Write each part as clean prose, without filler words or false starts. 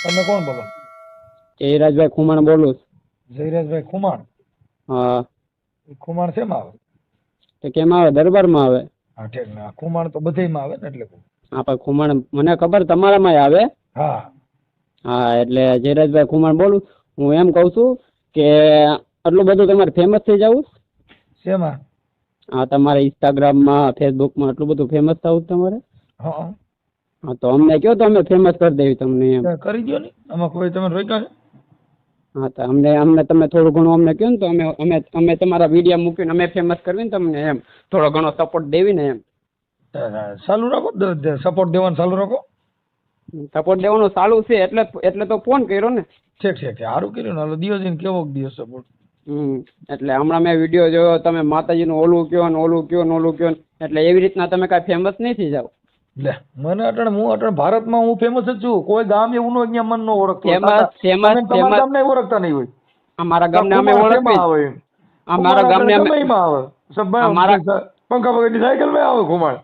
તમે કોણ બોલો? જયરાજભાઈ ખુમાણ બોલું. જયરાજભાઈ ખુમાણ? હા. ખુમાણ શેમાં આવે? તો કેમ આવે? દરબારમાં આવે. હા ઠીક ને, ખુમાણ તો બધેયમાં આવે ને એટલે. હા પણ ખુમાણ મને ખબર તમારામાં આવે. હા હા એટલે જયરાજભાઈ ખુમાણ બોલું. હું એમ કહું છું કે આટલું બધું તમારે ફેમસ થઈ જવું. શેમાં? હા તમારે ઇન્સ્ટાગ્રામમાં ફેસબુકમાં આટલું બધું ફેમસ થવું તમારે. હા હા તો અમને કહો તો અમે ફેમસ કરી દેવી તમને એમ. કરી દો ને, આમાં કોઈ તમે રોક્યા છે? હા તો અમને તમે થોડું ઘણું અમને કહો ને તો અમે તમારા વિડીયો મૂકીને અમે ફેમસ કરવી ને તમને એમ થોડો ઘણો સપોર્ટ દેવી ને એમ. ચાલુ રાખો, સપોર્ટ દેવાનું ચાલુ રાખો. સપોર્ટ દેવાનું ચાલુ છે એટલે તો ફોન કર્યો ને. ઠીક ઠીક સારું કર્યું ને. હાલો દિવસ કેવો દિવસ સપોર્ટ. એટલે હમણાં મેં વિડીયો જોયો, તમે માતાજીનું ઓલું કયો ને ઓલું કયો ને ઓલું કયો ને, એટલે એવી રીતના તમે કાંઈ ફેમસ નહીં થઈ જાવ. લે મને અટણ ભારતમાં હું ફેમસ જ છું. કોઈ ગામ એવું ન જ્યાં મન ન ઓળખતું. ફેમસ ગામને ઓળખતા નહીં હોય. અમારા ગામને અમે ઓળખીએ. આવે અમારા ગામને અમે આવે પંખા પકડની સાયકલ માં આવે ખુમાણ.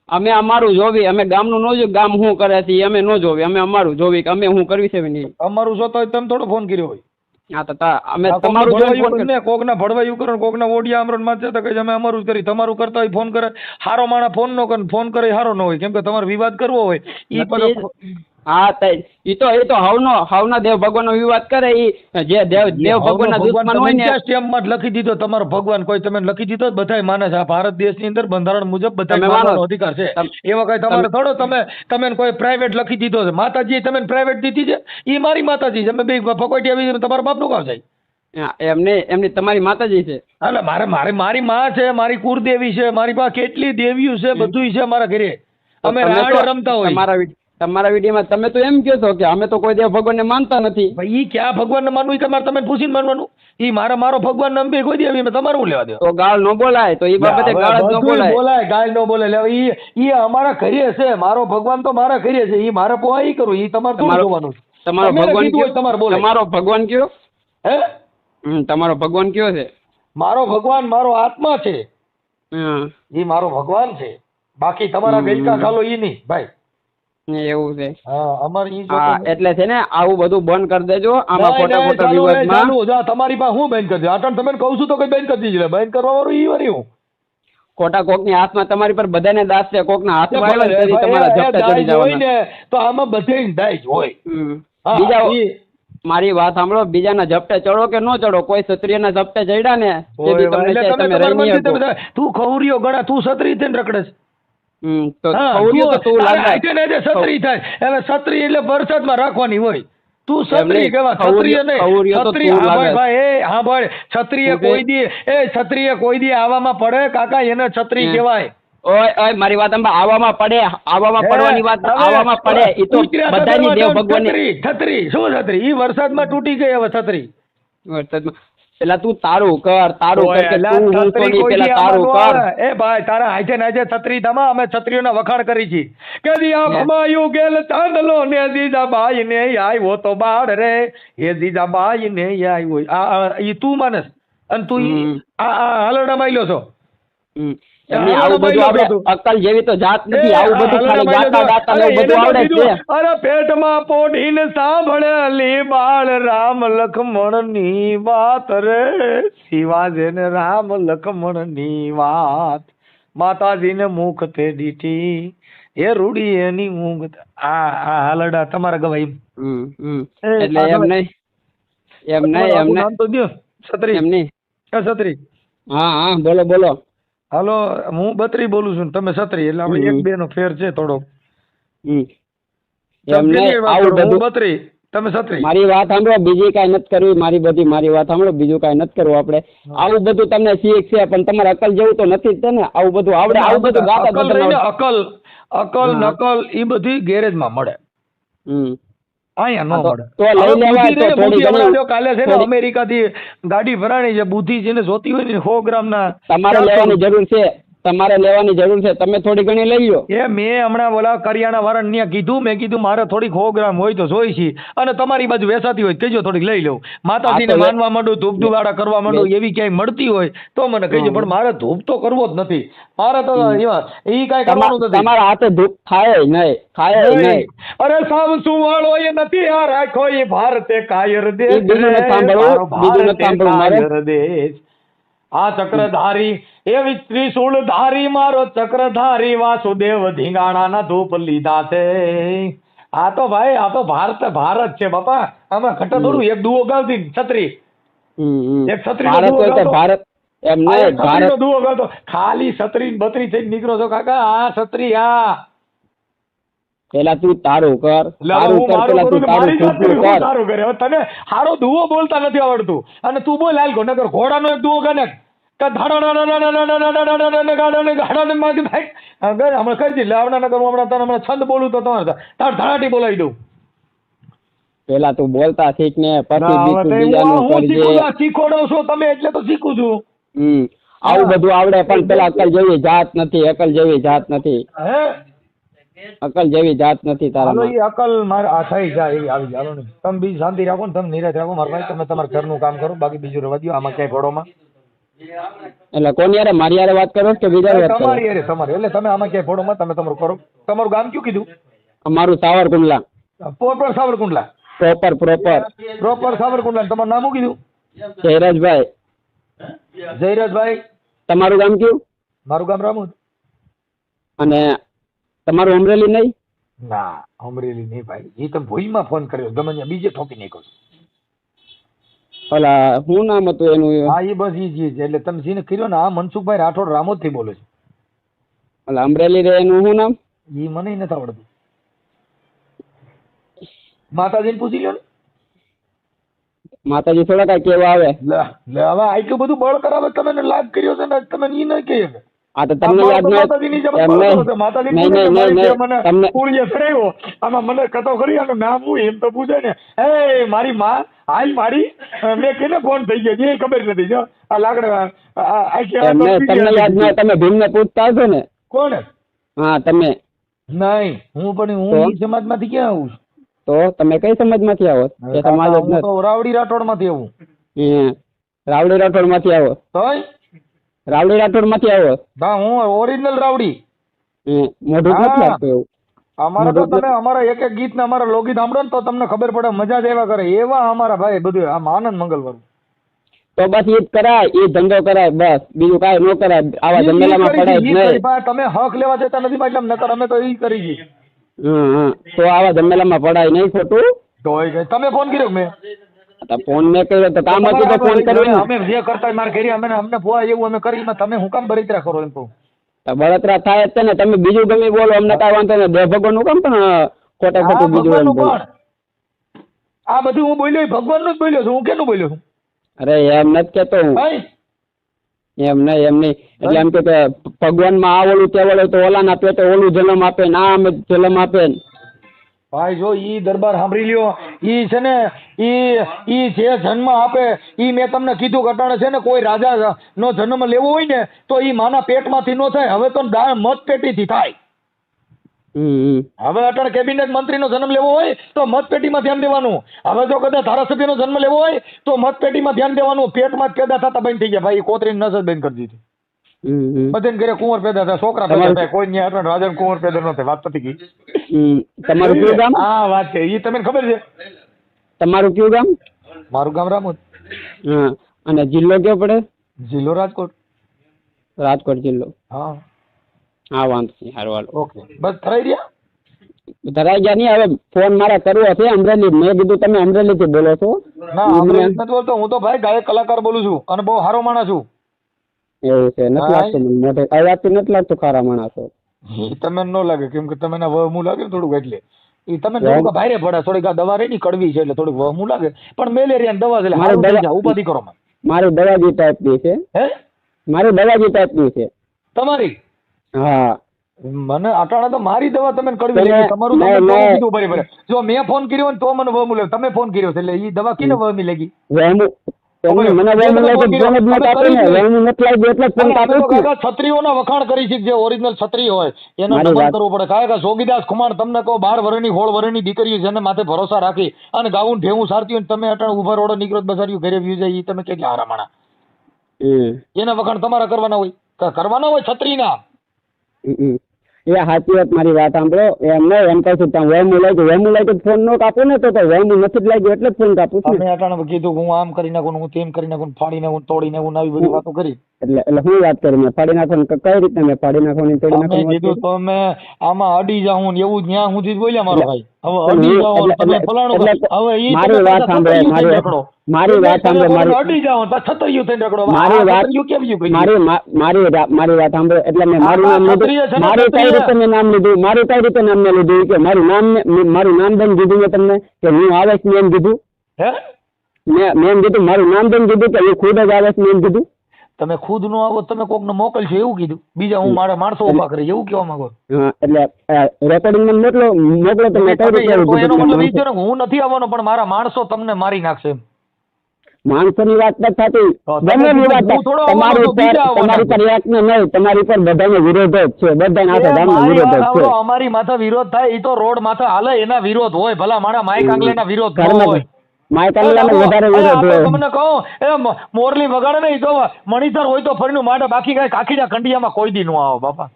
અમે અમારું જોવી, અમે ગામનું ન જોયું ગામ શું કરે છે અમે ન જોવી, અમે અમારું જોવી કે અમે શું કરવી છે નહીં. અમારું જોતા હોય તમે થોડો ફોન કર્યો હોય. હા તો અમે તમારું જોયું ને કોકના ભડવાયું કરો, કોકના ઓડિયા આમરણ માં છે તો કે અમે અમારું જ કરી. તમારું કરતા હોય ફોન કરે. હારો માણસ ફોન નો કરે, ફોન કરે હારો ન હોય. કેમ કે તમારે વિવાદ કરવો હોય હા એ તો હાવના દેવ ભગવાન નો વિવાદ કરે. જે દેવ ભગવાન ના દુશ્મન હોય ને સ્ટેમ્પમાં જ લખી દીધો તમારો ભગવાન કોઈ તમે લખી દીધો. બધા માને છે આ ભારત દેશની અંદર બંધારણ મુજબ બધા માનવાનો અધિકાર છે. એવા કઈ તમારે થોડો તમે કોઈ પ્રાઇવેટ લખી દીધો છે. માતાજી તમે પ્રાઇવેટ દીધી છે, એ મારી માતાજી છે. અમે બે ફકોટી આવી તમારા બાપ નું કામ જાય. એમની તમારી માતાજી છે. એટલે મારી માં છે, મારી કુળદેવી છે, મારી પાસે કેટલી દેવીઓ છે, બધું છે મારા ઘરે. અમે રાડ રમતા હોય. તમારા વિડીયોમાં તમે તો એમ કહો છો કે અમે તો કોઈ દેવ ભગવાન ને માનતા નથી. ભાઈ ઈ ક્યાં ભગવાન ને માનવું તમારે તમે પૂછીને માનવાનું. ઈ મારો ભગવાન ને અંબે કોઈ દેવી તમારું લેવા દો. તો ગાળ ન બોલાય. તો ઈ બાબતે ગાળ ન બોલાય. ગાળ ન બોલે. ઈ અમારા ઘરે છે. મારો ભગવાન તો મારા ઘરે છે. ઈ મારે પોવા ઈ કરું. ઈ તમારે શું જોવાનું? તમારો ભગવાન તમારો ભગવાન કયો? હે તમારો ભગવાન કયો છે? મારો ભગવાન મારો આત્મા છે. ઈ મારો ભગવાન છે. બાકી તમારા ગઈકા ખાલો ઈ નહીં ભાઈ. એવું છે. હા એટલે છે ને આવું બધું બંધ કરી દેજો. આમાં ખોટા વિવાદમાં તમારી પાસે હું બંધ કરજો. આટણ તમે કહું છું તો કઈ બંધ કરી દીધું. બંધ કરવા વાળું ઈ વરી હું ખોટા કોકની હાથમાં તમારી પર બધાને દાસ છે. કોકના હાથમાં તમારા ઝપટા ચડી જવાના. તો આમાં બધે દાય જ હોય. બીજા મારી વાત સાંભળો, બીજાના ઝપટે ચડો કે ન ચડો, કોઈ ક્ષત્રિયના ઝપટે ચડ્યા ને તમે તું ખવરીયો ગણા, તું ક્ષત્રિય થઈને રખડે છત્રી થાય. હવે છત્રી એટલે વરસાદમાં રાખવાની હોય. તું છત્રી કેવા ક્ષત્રિય નહીં. હા ભાઈ ક્ષત્રિય કોઈ દી આવામાં પડે કાકા, એને છત્રી કહેવાય. ઓય મારી વાત આવામાં પડવાની વાત આવામાં પડે. એ તો બધાની દેવ ભગવાનની છત્રી શું છત્રી? ઈ વરસાદમાં તૂટી ગઈ. હવે છત્રી વરસાદમાં પેલા તું તારું કર તારું કર. એ ભાઈ તારા હાજે નાજે છત્રી ધમા. અમે છત્રીઓના વખાણ કરી છી. કદી આંખમાં યુ ગેલ ચાંદલો ને જીજાબાઈ ને આવ્યો તો બાળ રે. એ જીજાબાઈ ને આવ્યો. ઈ તું માનસ અને તું હલડા માયલો છો. આવું બધું આપણે અક્કલ જેવી તો જાત નથી. આવું બધું ખાલી ગાતા બધું આવડે છે. અરે પેટમાં પોઢીને સાંભળેલી બાળ રામ લક્ષ્મણ ની વાત રે. શિવાજી ને રામ લક્ષ્મણ ની વાત. માતાજી ને મુખ તે દીઠી એ રૂડી એની ઊંઘ. હાલડા તમારા ગવાઈ. એટલે એમ નહીં છત્રી એમ નહીં છત્રી. હા બોલો. હાલો હું બત્રી બોલું છું, તમે છત્રી. એટલે આપણે એક બે નો ફેર છે થોડો. બત્રી તમે છત્રી. મારી વાત સાંભળો, બીજી કઈ નથી કરવી. મારી વાત સાંભળો, બીજું કઈ નથી કરવું આપણે. આવું બધું તમને શીખ છે પણ તમારે અકલ જેવું તો નથી જ ને. આવું બધું આવડે. આવું બધું અકલ નકલ એ બધી ગેરેજ માં મળે. અહીંયા ન મળે. કાલે છે ને અમેરિકા થી ગાડી ભરાણી છે. બુદ્ધિ જેને જોતી હોય ને 100 ગ્રામ ના તમારે લેવાની જરૂર છે. તમારે લેવાની જરૂર છે, તમે થોડી ઘણી લઈ લો. એ મેં હમણાં ઓલા કરિયાણા વાળાને ત્યાં કીધું, મેં કીધું મારે થોડીક 100 ગ્રામ હોય તો જોઈ છે, અને તમારી બાજુ વેચાતી હોય કહેજો થોડીક લઈ લઉં. માતાજીને હા, તો માનવા માંડું, ધૂપ ધુવાડા કરવા માંડું, એવી ક્યાંય મળતી હોય તો મને કહેજો. પણ મારે ધૂપ તો કરવો જ નથી, મારે તો એવા એ કાંઈ કરવાનું નથી. તમારા હાથે ધૂપ ખાય નહીં, ખાય નહીં. અરે સાવસુ વાળો એ નથી આ રાખો એ ભારતે કાયર દેશ, બીજું નથી સાંભળવું, બીજું નથી સાંભળવું મારે. કાયર દેશ. આ ચક્રધારી એવી ત્રિશૂળધારી મારો ચક્રધારી વાસુદેવ ધીંગાણાના ધૂપ લીધા છે. આ તો ભાઈ આ તો ભારત છે બાપા, આમાં ઘટે થોડું. એક દુઓ ગાવતી છત્રી, એક છત્રી ભારત હોય તો ભારત એમ નહીં, ભારત દુઓ ગાવતો ખાલી છત્રી બત્રી થઈને નીકળો છો કાકા. આ છત્રી આ પેલા તું તારું કર, તારું કર, પેલા તું તારું ખુદનું કર. સારું કરે. હવે તને હારો દુઓ બોલતા નથી આવડતું, અને તું બોલ હાલ નગર ઘોડાનો એક દુઓ ગને હમણાં કરી દે લાવના નગર હમણાં છંદ બોલું તો તમારે તાર ધડાટી બોલાવી દઉં. પેલા તું બોલતા શીખ ને પછી બીજાનું કરજે. શીખવાડો છો તમે એટલે તો શીખું છું. આવું બધું આવડે પણ પેલા અકલ જેવી જાત નથી, અકલ જેવી જાત નથી, અકલ જેવી જાત નથી તારા. એ અકલ મારે આ થઈ જાય એવી આવી જાય. તમે બી શાંતિ રાખો ને, તમે નિરાશ રાખો મારા ભાઈ, તમે તમારા ઘરનું કામ કરો, બાકી બીજું રહેવા દો. આમાં ક્યાંય પડોમાં એટલે કોની યારે મારી યારે વાત કરો કે બીજા વાત કરો? તમારી યારે તમારી. એટલે તમે આમાં ક્યાંય પડોમાં તમે તમારું કરો. તમારું ગામ કયું કીધું? અમારું સાવરકુંડલા. પ્રોપર સાવરકુંડલા? પ્રોપર સાવરકુંડલા. તમારું નામ શું કીધું? જયરાજભાઈ. જયરાજભાઈ. તમારું ગામ કયું? મારું ગામ રામોદ. અને તમારું અમરેલી નહીં? ના અમરેલી નહીં ભાઈ, એ તમે ભૂલમાં ફોન કર્યો, ગમે ત્યાં બીજે ઠોકી નાખ્યો છો. ઓલા શું નામ હતું એનું? હા એ બસ એ જ એટલે તમે જેને કર્યો ને, આ મનસુખભાઈ રાઠોડ રામોદ થી બોલે છે. ઓલા અમરેલી રે એનું શું નામ? એ મને નથી આવડતું. માતાજીને પૂછી લ્યો ને. માતાજી થોડા કઈ કેવા આવે? લે હવે આટલું બધું બળ કરાવે, તમે લાભ કર્યો છે ને, તમે એ નહીં કહી શકે. આ તો તમને યાદ આમાં મને કતો કરી આનું નામ હું એમ તો પૂછે ને, એ મારી માં હાલ મારી મેં કેને ફોન થઈ ગયો એ ખબર નથી. જો આ લાકડા તમને યાદ ના, તમે ભીમ ને પૂછતા હશો ને? કોણ? હા તમે. નહીં હું પણ હું એ સમાજ માંથી ક્યાં આવું છું? તો તમે કઈ સમાજ માંથી આવો? રાવડી રાઠોડ માંથી આવું. રાવડી રાઠોડ માંથી આવો? તોય રાવડી રાઠોડ માંથી આવો? ના હું ઓરિજિનલ રાવડી. મોઢું નથી લાગતું એવું. અમારા તો તમે અમારા એક એક ગીત ને અમારા લોકગીત સાંભળો ને તો તમને ખબર પડે, મજા જ એવા કરે એવા અમારા ભાઈ બધું આમ આનંદ મંગલવાળું. તો બસ એ જ કરાય, એ ધંધો કરાય બસ, બીજું કાંઈ ન કરાય. આવા ધંધામાં પડાય જ નહીં. તમે હક લેવા જતા નથી એટલે નકર અમે તો એ કરી ગઈ. તો આવા ધંધામાં પડાય નહીં ખોટું. તો તમે ફોન કર્યો? મેં ફોન મેં કર્યો તો કામ હતું તો ફોન કર્યો. અમે જે કરતા મારે કરી અમને ફોન એવું અમે કરી, તમે હું કામ બળતરા કરો એમ કહું? બળતરા થાય જ ને. તમે બીજું ગમે બોલો, અમને કાંઈ વાંધો નહીં. દેવ ભગવાન નું કામ પણ ખોટા ખોટું બીજું એમ બોલો. આ બધું હું બોલ્યો ભગવાન નું જ બોલ્યો છું, હું કેનું બોલ્યો છું? અરે એમ નથી કેતો હું, એમ નહીં. એટલે એમ કે ભગવાન માં આ ઓલું તે ઓલું તો ઓલાના પેટે ઓલું જન્મ આપે ને આ જન્મ આપે ને. ભાઈ જો ઈ દરબાર સાંભળી લ્યો, ઈ છે ને ઈ જે જન્મ આપે ઈ મેં તમને કીધું ઘટાડે છે ને, કોઈ રાજા નો જન્મ લેવો હોય ને તો ઈ માના પેટમાંથી નો થાય, હવે તો મત પેટીથી થાય. હવે અટણ કેબિનેટ મંત્રી નો જન્મ લેવો હોય તો મતપેટીમાં ધ્યાન દેવાનું. હવે જો કદાચ ધારાસભ્ય નો જન્મ લેવો હોય તો મતપેટીમાં ધ્યાન દેવાનું. પેટમાં જ પેદા થતા બંધ થઈ ગયા ભાઈ, કોતરીને નજર બંધ કરી દીધી. બધાને ઘરે કુંવર પેદા થાય, છોકરા પેદા થાય, કોઈ ન્યા અટણ રાજા કુંવર પેદા ન થાય. વાત પતી ગઈ. તમારું કયું ગામ? હા વાત છે ઈ તમને ખબર છે. તમારું કયું ગામ? મારું ગામ રામોદ. અને જિલ્લો કયો પડે? જિલ્લો રાજકોટ. રાજકોટ જિલ્લો. હા વાંધો નહીં. સારું ઓકે બસ ધરાઈ રહ્યા? ધરાઈ ગયા નહીં. હવે ફોન મારે કરવો છે અમરેલી. મેં કીધું તમે અમરેલી થી બોલો છો? ના અમરેલી નથી બોલતો, હું તો ભાઈ ગાયક કલાકાર બોલું છું અને બહુ સારો માણસ છું. એવું છે? નથી લાગતું મોઢે આ વાત નથી લાગતું ખારા માણસ છો. તમે ન લાગે કેમ કે તમે વહમું લાગે ને થોડુંક, એટલે એ તમે થોડુંક ભારે પડે. થોડીક આ દવા રહી કડવી છે એટલે થોડુંક વહમું લાગે, પણ મેલેરિયા દવા છે એટલે ઉપાધિ કરો. મારી દવાજી ટાઈપની છે. હે મારી દવાજી ટાઈપની છે તમારી? હા મને અટાણે તો મારી દવા તમે કડવી લાગી, તમારું કીધું બરાબર. જો મેં ફોન કર્યો ને તો મને વહમું લાગે, તમે ફોન કર્યો એટલે એ દવા કેને વહમી લાગી? એમને મને વેમ લાગ્યું ફોન જ નહોતો આપ્યો ને, વેમ નથી લાગ્યું એટલે જ ફોન કાપ્યો છું. કાકા છત્રીઓના વખાણ કરી છે, જે ઓરિજિનલ છત્રી હોય એનો મારી નમન વાત. કરવું પડે. કાકા જોગીદાસ ખુમાણ તમને કહો 12 વર્ષની 16 વર્ષની દીકરીઓ છે ને માથે ભરોસા રાખી અને ગાવું ઢેવું સારતી હોય ને તમે અટાણ ઉભા રોડો નીકળો બસાર્યું ઘરે વ્યુ જાય, ઈ તમે કેટલા હારામાણા. એના વખાણ તમારા કરવાના હોય, કરવાના હોય છત્રીના. એ સાચી વાત, મારી વાત સાંભળો. એમ નહીં, એમ કહું છું તમે વેમું લાગ્યું ફોન નો કાપો ને તો વેમું નથી જ લાગ્યું એટલે જ ફોન કાપું છું. તમે અટાણે કીધું કે હું આમ કરી નાખું, હું તેમ કરી નાખું, ફાડી નાખું, તોડી નાખું, આવી બધી વાતો કરી. એટલે હું વાત કરી મેં ફાડી નાખો કઈ રીતે મેં ફાડી નાખવાની તોડી તમે નાખવાની કીધું તો મેં આમાં અડી જાઉં ને એવું ન્યા સુધી બોલ્યા મારો ભાઈ. હવે અડી જાઉં તમે ફલાણું હવે ઈ મારી વાત સાંભળો, મારી વાત સાંભળો, અડી જાઉં તો છતરીયું થઈને રખડો. મારી વાત કેમ કર્યું? મારી વાત સાંભળો. એટલે મેં મારું નામ લીધું, મારું કઈ રીતે મેં નામ લીધું, મારું કઈ રીતે નામ મેં લીધું કે મારું નામ દઈને કીધું મેં તમને કે હું આવેશ મેં એમ કીધું. હે મેં એમ કીધું મારું નામ દઈને કીધું કે હું ખુદ જ આવેશ મેં એમ કીધું. તમે ખુદ નો આવો, તમે કોક ને મોકલશો એવું કીધું, બીજા હું મારા માણસો ઉભા કરી એવું કેવા માંગો? એટલે રેકોર્ડિંગ માં મોકલો તો મેં કઈ રીતે એનો મતલબ ઈ છે ને હું નથી આવવાનો પણ મારા માણસો તમને મારી નાખશે એમ. માણસોની વાત નથી થતી, ગમેની વાત તમારી પર એક ને નહીં, તમારી પર બધાનો વિરોધ જ છે, બધાને આખા ગામનો વિરોધ જ છે. અમારી માથે વિરોધ થાય ઈ તો રોડ માથે હાલે એના વિરોધ હોય, ભલા મારા માઈક આંગલેના વિરોધ ન હોય. માઈક આંગલાનો વધારે વિરોધ હોય. તમને કહું એ મોરલી વગાડે ને ઈ તો મણીધર હોય તો ફરીનું માટે, બાકી કઈ કાકીડા કંડિયામાં કોઈ દી નો આવો બાપા.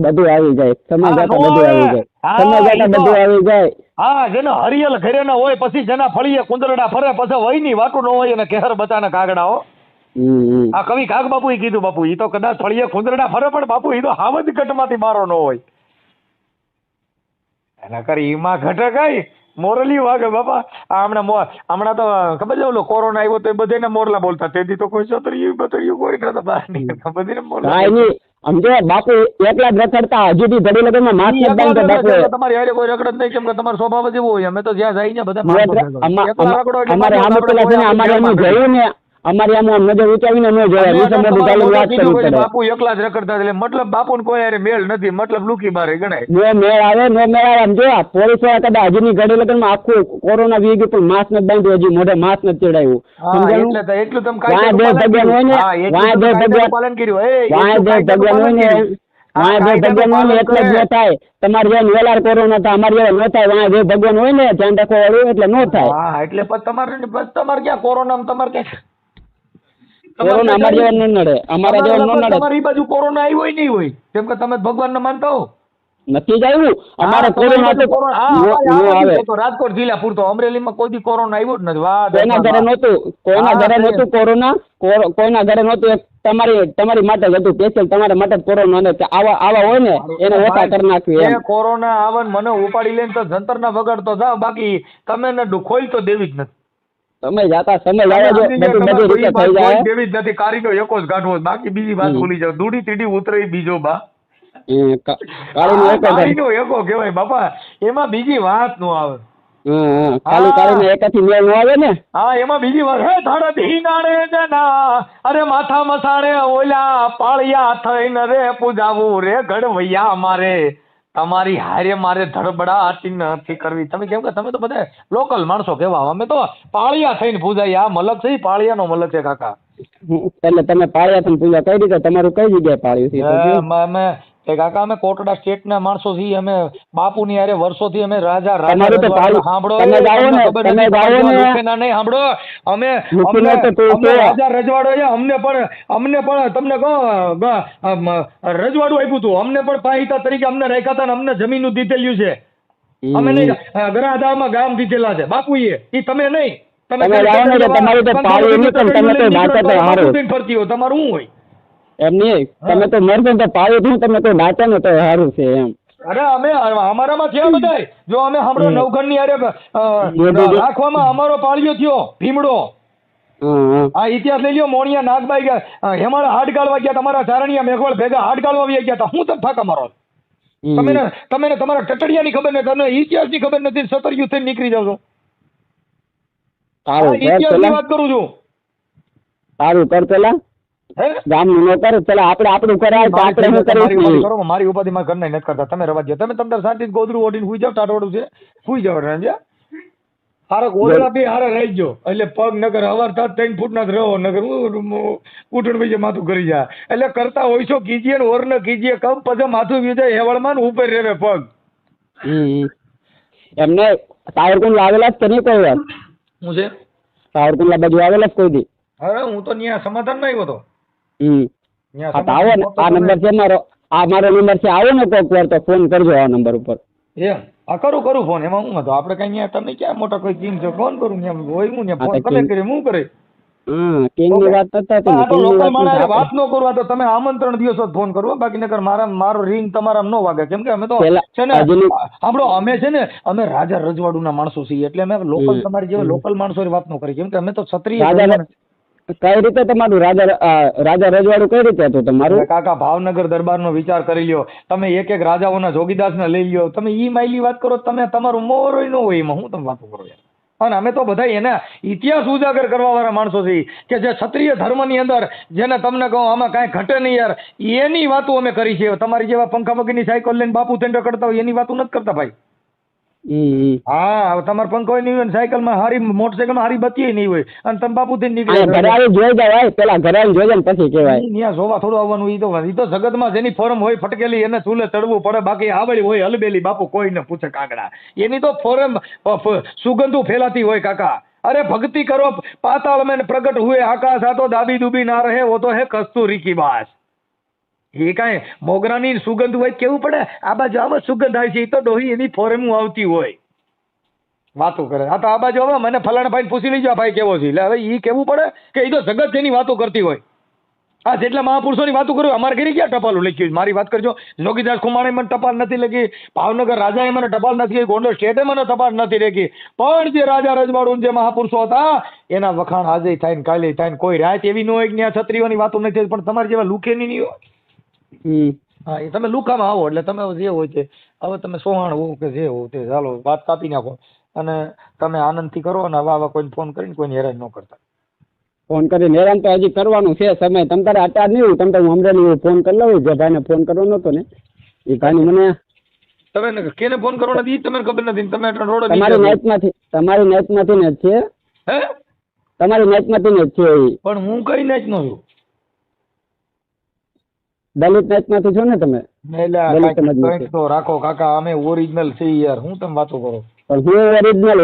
બધું આવી જાય, સમય જતા બધું આવી જાય, સમય જતા બધું આવી જાય. હા, જેને હરિયલ ઘરે ના હોય, પછી જેના ફળીએ કુંદરડા ફરે, પછી વય ની વાટું ન હોય અને કેહર બચાના કાગડા હો. આ કવિ કાગ બાપુ કીધું, બાપુ ઈ તો કદાચ ફળીએ કુંદરડા ફરે પણ બાપુ ઈ તો હાવજ ઘટમાંથી મારો ન હોય. એના કરી ઈમાં ઘટે કઈ મોરલી વાગે બાપા. હમણાં તો ખબર છે ઓલો કોરોના આવ્યો તો બધાને મોરલા બોલતા, તેથી તો કોઈ છતરી બતરી કોઈ નતો બહાર નીકળતા, બધીને મોરલા. સમજો બાપુ એકલા જ રખડતા, હજુ બી ઘડી લગનમાં માસ્ક નથી બાંધતો બાપુ. તમારી હારે કોઈ રખડ જ નહીં, કેમ કે તમારો સ્વભાવ જ એવો હોય. અમે તો જ્યાં જઈએ બધા અમારે આમ પેલા છે ને અમારે એમ જોયું ને, અમારે આમ નજર ઉચાવીને ન જોયા, વાત કરવી પડે. બાપુ એકલા જ રખડતા એટલે મતલબ બાપુ ને કોઈ હારે મેળ નથી, મતલબ લુકી મારે ગણાય. નો મેળ આવે, નો મેળ આવે. આમ જો પોલીસ વાળા કદાચ હજુ ની ઘડી લગનમાં આખું કોરોના વી ગયું પણ માસ્ક નથી બાંધ્યું, હજી મોઢે માસ્ક નથી ચડાવ્યું. એટલું તમે પાલન કર્યું એટલે જ ન થાય. તમારે જેમ વેલાર કોરોના થાય, અમારે જેવા ન થાય. વાંહે જે ભગવાન હોય ને ધ્યાન રાખવા વાળું એટલે ન થાય. હા, એટલે તમારે ક્યાં કોરોના તમારે ક્યાં કોરોના અમારે જેવા ન નડે, અમારા જેવા ન નડે. તમારી બાજુ કોરોના આવ્યો હોય નહીં હોય, કેમ કે તમે ભગવાન ને માનતા હો. નથી જ આવ્યું અમારે કોરોના તો રાજકોટ જિલ્લા પૂરતો, અમરેલીમાં કોઈ દી કોરોના આવ્યો જ નથી. કોઈના ઘરે નહોતું, કોઈના ઘરે નહોતું કોરોના, કોઈના ઘરે નહોતું. તમારી માટે જ હતું, સ્પેશિયલ તમારા માટે જ કોરોના. આવા હોય ને એને ઓછા કરી નાખ્યું. કોરોના આવે મને ઉપાડી લઈને તો જંતર ના વગાડતો જાવ, બાકી તમે ને ખોલ તો દેવી જ નથી. સમય જાતા સમય લાવે જો બધી રીતે થઈ જાય. દેવી જ નથી, કારીનો એકો જ કાઢવો, બાકી બીજી વાત ભૂલી જાવ. દૂડી તીડી ઉતરે બીજો બા, કાળીનો એકો કહેવાય બાપા, એમાં બીજી વાત નો આવે. કાળીનો એકાથી મેળ નો આવે ને. હા, એમાં બીજી વાત હે ધડ ધીનાણે જના, અરે માથા મસાણે ઓલા પાળિયા થઈને રે પૂજાવું રે ઘડવૈયા મારે, તમારી હારે મારે ધડબડાટી નથી કરવી. તમે કેમ કે તમે તો બધા લોકલ માણસો કેવા, અમે તો પાળિયા થઈને પૂજાય. આ મલક છે, પાળિયાનો મલક છે કાકા. એટલે તમે પાળિયા થઈને પૂજા કઈ રીતે, તમારું કઈ જગ્યાએ પાળ્યું છે? અમે કાકા અમે કોટડા સ્ટેટ ના માણસો છીએ. અમે બાપુ ની હારે વર્ષોથી અમે રાજા સાંભળો નહીં સાંભળો, અમે રાજા રજવાડો, અમને પણ તમને કહો રજવાડું આપ્યું હતું, અમને પણ પાહિતા તરીકે અમને રાખ્યા હતા, અમને જમીન દીધેલું છે. અમે નહીં ગરાદામાં ગામ દીધેલા છે બાપુ એ તમે નહીં. તમે ફરતી હો, તમારું શું હોય એમ નહીં, તમે તો મરજો તો પાડ્યું છું, તમે તો નાચો ને તો સારું છે એમ. અરે અમે અમારામાં થયા બધા, જો અમે સાંભળો નવઘણ ની હારે રાખવામાં અમારો પાળ્યો થયો ભીમડો. આ ઇતિહાસ લઈ લ્યો. મોણિયા નાગબાઈ ગયા, હેમાળા હાડ ગાળવા ગયા, તમારા ચારણિયા મેઘવાળ ભેગા હાડ ગાળવા ગયા હતા. હું તમે ફાકા મારો, તમે તમારા ટટડિયા ની ખબર નથી, તમને ઇતિહાસ ની ખબર નથી, સતર્યું થઈને નીકળી જાવ છો. ઇતિહાસ ની વાત કરું છું. સારું કર પેલા ગામનું ન કરે, પેલા આપણે આપણું કરાય તો આપણે શું કરીશું? મારી ઉપાધિ માં ઘરના નથી કરતા, તમે રવા દો. તમે તમારે શાંતિ ગોદરું ઓઢીને સુઈ જાવ, ટાટોડું છે સુઈ જાવ. હારે ગોળા બી હારે રહી ગયો એટલે પગ નગર હવાર થાત 3 ફૂટના જ રહો નગર ઉઠણ બીજે માથું કરી જાય એટલે કરતા હોય છો કીજીએ ને ઓર ને કીજીએ કમ પછી માથું વિજાય હેવળમાં ને ઉપર રેવે પગ. એમને સાવરકુંડલા આવેલા જ કે નહીં કોઈ વાર? હું છે સાવરકુંડલા બાજુ આવેલા જ કોઈ દી? અરે હું તો ત્યાં સમાધાન માં આવ્યો હતો. હા તો આવો ને, આ નંબર છે મારો, આ મારો નંબર છે, આવો ને કોઈક વાર તો ફોન કરજો આ નંબર ઉપર. એમ આ કરું ફોન, એમાં હું હતો આપણે કઈ તમે ક્યાં મોટા કોઈ કિંગ છો ફોન કરું એમ હોય હું ફોન કરે હું કરે. કિંગની વાત નતા આ તો લોકલ માણસ વાત ન કરવા તો તમે આમંત્રણ દિવસો ફોન કરવો, બાકી નકર મારો રિંગ તમારા ન વાગે, કેમ કે અમે તો છે ને આપણો અમે છે ને અમે રાજા રજવાડુના માણસો છીએ એટલે અમે લોકલ તમારી જેવા લોકલ માણસો વાત ન કરી, કેમ કે અમે તો ક્ષત્રિય. કઈ રીતે તમારું રાજા રજવાડું કઈ રીતે હતું તમારું? કાકા ભાવનગર દરબારનો વિચાર કરી લ્યો તમે, એક એક રાજાઓના જોગીદાસને લઈ લ્યો તમે, ઈ માયલી વાત કરો તમે, તમારું મોર ન હોય એમાં હું તમે વાતો કરો યાર. અને અમે તો બધા એના ઇતિહાસ ઉજાગર કરવા વાળા માણસો છીએ કે જે ક્ષત્રિય ધર્મની અંદર જેને તમને કહું આમાં કાંઈ ઘટે નહીં યાર, એની વાતો અમે કરી છે. તમારી જેવા પંખા વગરની સાયકલ લઈને બાપુ તેંડર કરતા હોય એની વાતો નથી કરતા ભાઈ. હા તમારે પંખો નહીં હોય, સાયકલમાં હારી મોટરસાયકલમાં હારી બત્તી નહીં હોય અને તમે બાપુ થઈને નીકળે જોઈ જવાય, પેલા ઘરે જોઈ ને પછી કહેવાય. ત્યાં જોવા થોડું આવવાનું, ઈ તો જગતમાં જેની ફોરમ હોય ફટકેલી એને ચૂલે ચડવું પડે, બાકી આવડી હોય હલબેલી બાપુ કોઈને પૂછે કાગડા, એની તો ફોરમ સુગંધો ફેલાતી હોય કાકા. અરે ભક્તિ કરો પાતાળ में प्रगट हुए आकाश, आ तो दाबी दुबी ना रहे वो तो है कस्तूरी की बात. એ કાંઈ મોગરાની સુગંધ હોય કેવું પડે, આ બાજુ આમાં સુગંધ આવે છે, એ તો ડોહી એની ફોરેમું આવતી હોય વાતો કરે. આ તો આ બાજુ હવે મને ફલાણા ભાઈ પૂછી લેજો આ ભાઈ કેવો છે, એટલે હવે એ કેવું પડે કે એ તો જગત જેની વાતો કરતી હોય. આ જેટલા મહાપુરુષોની વાતો કરું, અમારે ઘરે ક્યાં ટપાલું લખ્યું? મારી વાત કરજો, જોગીદાસ ખુમાણે મને ટપાલ નથી લખી, ભાવનગર રાજાએ મને ટપાલ નથી લખી, ગોંડલ સ્ટેટે મને ટપાલ નથી લખી, પણ જે રાજા રજવાડું જે મહાપુરુષો હતા એના વખાણ આજે થાય ને કાલે થાય ને કોઈ રાત એવી ન હોય કે ત્યાં છત્રીઓની વાતો નથી, પણ તમારી જેવા લુખેની નહીં હોય. હા એ તમે લુખામાં આવો એટલે તમે જે હોય છે, હવે તમે સોહાણ હોવ કે જે હોવ તે ચાલો વાત કાપી નાખો અને તમે આનંદથી કરો ને હવે કોઈને ફોન કરીને કોઈને હેરાન ન કરતા. ફોન કરીને હેરાન તો હજી કરવાનું છે સમય, તમ તારે અત્યારે નહીં, તમ તારે હું હમણાં ફોન કરી લઉં, જે ભાઈને ફોન કરવાનો હતો ને એ ભાઈને મને તમે કેને ફોન કરવાનો નથી તમને ખબર નથી, તમે રોડ તમારી નાઈટમાંથી ને જ છે, હે તમારી નાઈટમાંથી ને જ છે એ. પણ હું કઈ નાઈટ નો છું, દલિત નાઈટમાંથી છો ને તમે? તો રાખો કાકા, અમે ઓરિજિનલ છીએ યાર, હું તમે વાતો કરો. પણ હું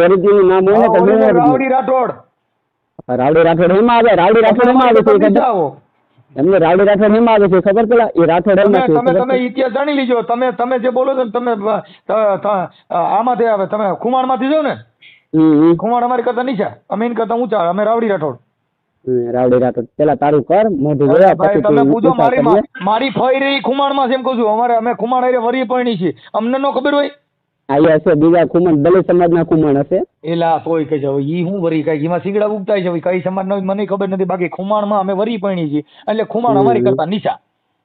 ઓરિજિનલ નામ હોય ને તમે રાવડી રાઠોડ. રાવડી રાઠોડ હેમાં આવે? રાવડી રાઠોડ હેમાં આવે છે એમને? રાવડી રાઠોડ હેમાં આવે છે ખબર પેલા? એ રાઠોડ તમે ઇતિહાસ જાણી લીજો, તમે જે બોલો છો ને તમે આમાંથી આવે, તમે ખુમાણ માંથી જો ને, ખુમાણ અમારી કરતા નીચા, અમે એની કરતા ઊંચા, અમે રાવડી રાઠોડ. રાવડી રાઠોડ પેલા તારું કર મોઢું જોયા પછી તમે પૂછો મારી ફઈ રહી ખુમાણ માં એમ કહું છું, અમે ખુમાણ હારે વરી પરણી છીએ, અમને નો ખબર હોય. આયા હશે બીજા ખુમાણ, દલિત સમાજના ખુમાણ હશે એલા તોય કે જાવ ઈ હું વરી કઈ એમાં સિંગડા ઉગતા છે કઈ સમાજ ના મને ખબર નથી, બાકી ખુમાણ માં અમે વરી પરણી છીએ એટલે ખુમાણ અમારી કરતા નીચા.